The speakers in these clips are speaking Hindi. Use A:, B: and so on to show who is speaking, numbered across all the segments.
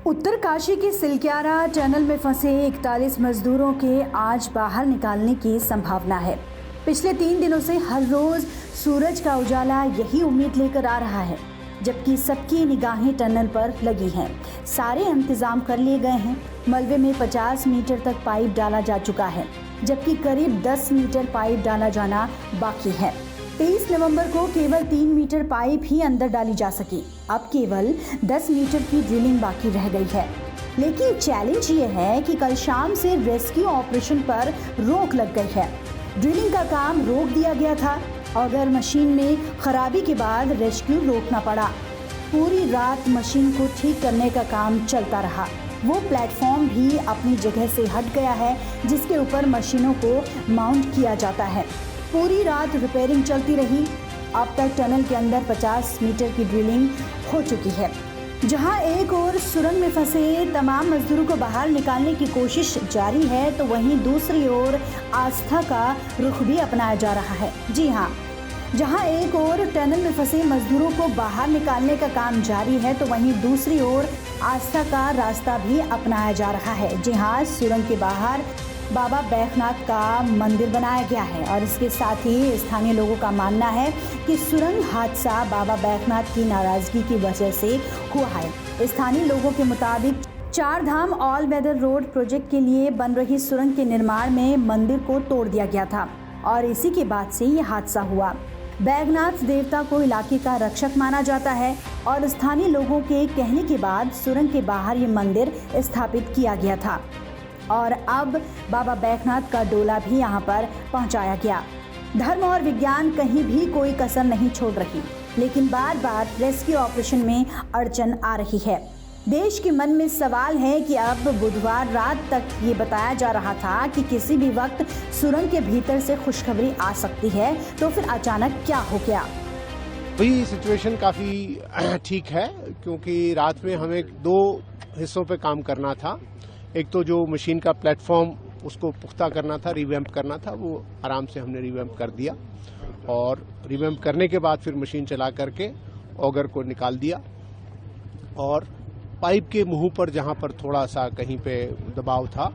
A: उत्तरकाशी के सिलक्यारा टनल में फंसे 41 मजदूरों के आज बाहर निकालने की संभावना है। पिछले 3 दिनों से हर रोज सूरज का उजाला यही उम्मीद लेकर आ रहा है, जबकि सबकी निगाहें टनल पर लगी हैं। सारे इंतजाम कर लिए गए हैं। मलबे में 50 मीटर तक पाइप डाला जा चुका है, जबकि करीब 10 मीटर पाइप डाला जाना बाकी है। 23 नवंबर को केवल 3 मीटर पाइप ही अंदर डाली जा सकी। अब केवल 10 मीटर की ड्रिलिंग बाकी रह गई है। लेकिन चैलेंज ये है कि कल शाम से रेस्क्यू ऑपरेशन पर रोक लग गई है। ड्रिलिंग का काम रोक दिया गया था, अगर मशीन में खराबी के बाद रेस्क्यू रोकना पड़ा। पूरी रात मशीन को ठीक करने का काम चलता रहा। वो प्लेटफॉर्म भी अपनी जगह से हट गया है जिसके ऊपर मशीनों को माउंट किया जाता है। पूरी रात रिपेयरिंग चलती रही। अब तक टनल के अंदर 50 मीटर की ड्रिलिंग हो चुकी है। जहां एक ओर सुरंग में फंसे तमाम मजदूरों को बाहर निकालने की कोशिश जारी है, तो वहीं दूसरी ओर आस्था का रुख भी अपनाया जा रहा है। जी हाँ, जहां एक ओर टनल में फंसे मजदूरों को बाहर निकालने का काम जारी है, तो वहीं दूसरी ओर आस्था का रास्ता भी अपनाया जा रहा है। जी हाँ, सुरंग के बाहर बाबा बैजनाथ का मंदिर बनाया गया है और इसके साथ ही स्थानीय लोगों का मानना है कि सुरंग हादसा बाबा बैजनाथ की नाराजगी की वजह से हुआ है। स्थानीय लोगों के मुताबिक 4 धाम ऑल वेदर रोड प्रोजेक्ट के लिए बन रही सुरंग के निर्माण में मंदिर को तोड़ दिया गया था और इसी के बाद से ये हादसा हुआ। बैजनाथ देवता को इलाके का रक्षक माना जाता है और स्थानीय लोगों के कहने के बाद सुरंग के बाहर ये मंदिर स्थापित किया गया था और अब बाबा बैजनाथ का डोला भी यहाँ पर पहुँचाया गया। धर्म और विज्ञान कहीं भी कोई कसर नहीं छोड़ रही, लेकिन बार बार रेस्क्यू ऑपरेशन में अड़चन आ रही है। देश के मन में सवाल है कि अब बुधवार रात तक ये बताया जा रहा था कि किसी भी वक्त सुरंग के भीतर से खुशखबरी आ सकती है, तो फिर अचानक क्या हो गया?
B: वही सिचुएशन काफ़ी ठीक है, क्योंकि रात में हमें 2 हिस्सों पे काम करना था। एक तो जो मशीन का प्लेटफॉर्म उसको पुख्ता करना था, रिवैम्प करना था, वो आराम से हमने रिवैम्प कर दिया और रिवैम्प करने के बाद फिर मशीन चला करके ऑगर को निकाल दिया और पाइप के मुंह पर जहां पर थोड़ा सा कहीं पे दबाव था,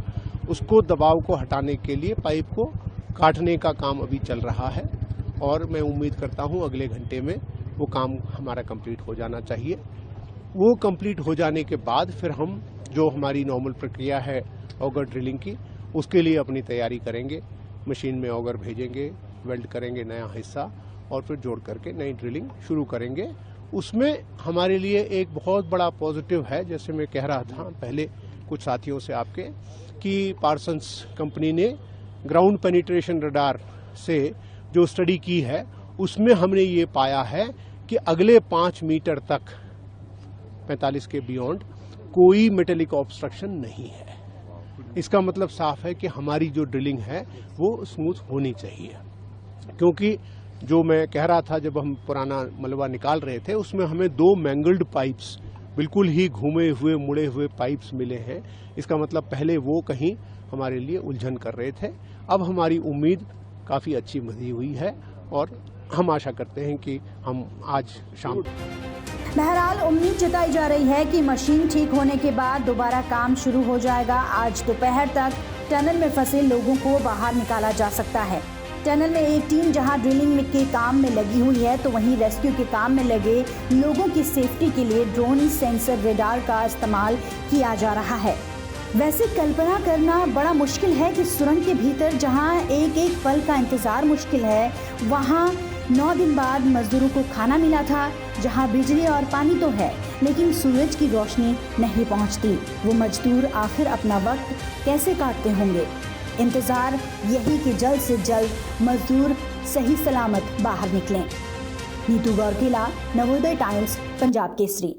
B: उसको दबाव को हटाने के लिए पाइप को काटने का काम अभी चल रहा है और मैं उम्मीद करता हूं अगले घंटे में वो काम हमारा कंप्लीट हो जाना चाहिए। वो कंप्लीट हो जाने के बाद फिर हम जो हमारी नॉर्मल प्रक्रिया है ऑगर ड्रिलिंग की, उसके लिए अपनी तैयारी करेंगे। मशीन में ऑगर भेजेंगे, वेल्ड करेंगे नया हिस्सा और फिर जोड़ करके नई ड्रिलिंग शुरू करेंगे। उसमें हमारे लिए एक बहुत बड़ा पॉजिटिव है, जैसे मैं कह रहा था पहले कुछ साथियों से आपके, कि पार्सन्स कंपनी ने ग्राउंड पेनिट्रेशन रडार से जो स्टडी की है, उसमें हमने ये पाया है कि अगले 5 मीटर तक 45 के बियॉन्ड कोई मेटेलिक ऑब्स्ट्रक्शन नहीं है। इसका मतलब साफ है कि हमारी जो ड्रिलिंग है वो स्मूथ होनी चाहिए, क्योंकि जो मैं कह रहा था जब हम पुराना मलबा निकाल रहे थे, उसमें हमें 2 मैंगल्ड पाइप्स, बिल्कुल ही घूमे हुए मुड़े हुए पाइप्स मिले हैं। इसका मतलब पहले वो कहीं हमारे लिए उलझन कर रहे थे। अब हमारी उम्मीद काफ़ी अच्छी बंधी हुई है और हम आशा करते हैं कि हम आज शाम
A: बहरहाल उम्मीद जताई जा रही है कि मशीन ठीक होने के बाद दोबारा काम शुरू हो जाएगा। आज दोपहर तक टनल में फंसे लोगों को बाहर निकाला जा सकता है। टनल में एक टीम जहां ड्रिलिंग के काम में लगी हुई है, तो वहीं रेस्क्यू के काम में लगे लोगों की सेफ्टी के लिए ड्रोन सेंसर रेडार का इस्तेमाल किया जा रहा है। वैसे कल्पना करना बड़ा मुश्किल है कि सुरंग के भीतर जहां एक एक पल का इंतजार मुश्किल है, वहां 9 दिन बाद मजदूरों को खाना मिला था, जहां बिजली और पानी तो है लेकिन सूरज की रोशनी नहीं पहुंचती। वो मजदूर आखिर अपना वक्त कैसे काटते होंगे? इंतजार यही कि जल्द से जल्द मजदूर सही सलामत बाहर निकलें। नीतू गौरकिला, नवोदय टाइम्स, पंजाब केसरी।